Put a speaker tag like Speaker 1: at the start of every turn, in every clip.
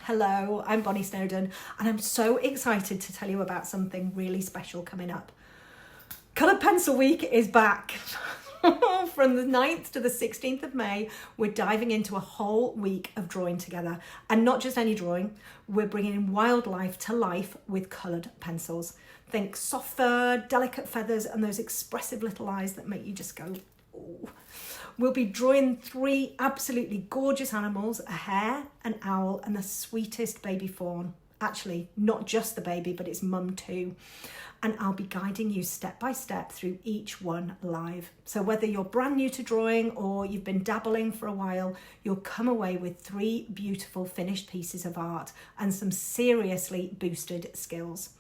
Speaker 1: Hello, I'm Bonny Snowdon and I'm so excited to tell you about something really special coming up. Coloured Pencil Week is back. From the 9th to the 16th of May, we're diving into a whole week of drawing together. And not just any drawing, we're bringing wildlife to life with coloured pencils. Think soft fur, delicate feathers, and those expressive little eyes that make you just go, ooh. We'll be drawing 3 absolutely gorgeous animals, a hare, an owl, and the sweetest baby fawn. Actually, not just the baby, but its mum too. And I'll be guiding you step by step through each one live. So whether you're brand new to drawing or you've been dabbling for a while, you'll come away with 3 beautiful finished pieces of art and some seriously boosted skills.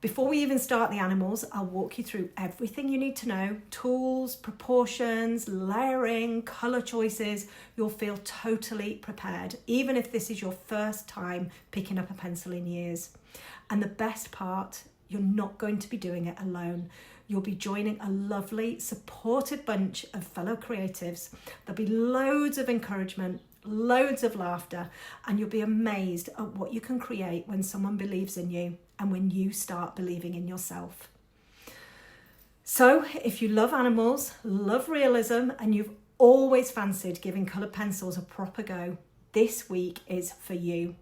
Speaker 1: Before we even start the animals, I'll walk you through everything you need to know: tools, proportions, layering, colour choices. You'll feel totally prepared, even if this is your first time picking up a pencil in years. And the best part, you're not going to be doing it alone. You'll be joining a lovely, supported bunch of fellow creatives. There'll be loads of encouragement, loads of laughter, and you'll be amazed at what you can create when someone believes in you and when you start believing in yourself. So if you love animals, love realism, and you've always fancied giving coloured pencils a proper go, this week is for you.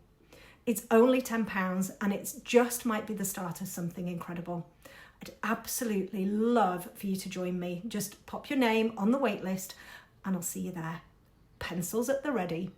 Speaker 1: It's only £10 and it just might be the start of something incredible. I'd absolutely love for you to join me. Just pop your name on the wait list and I'll see you there. Pencils at the ready.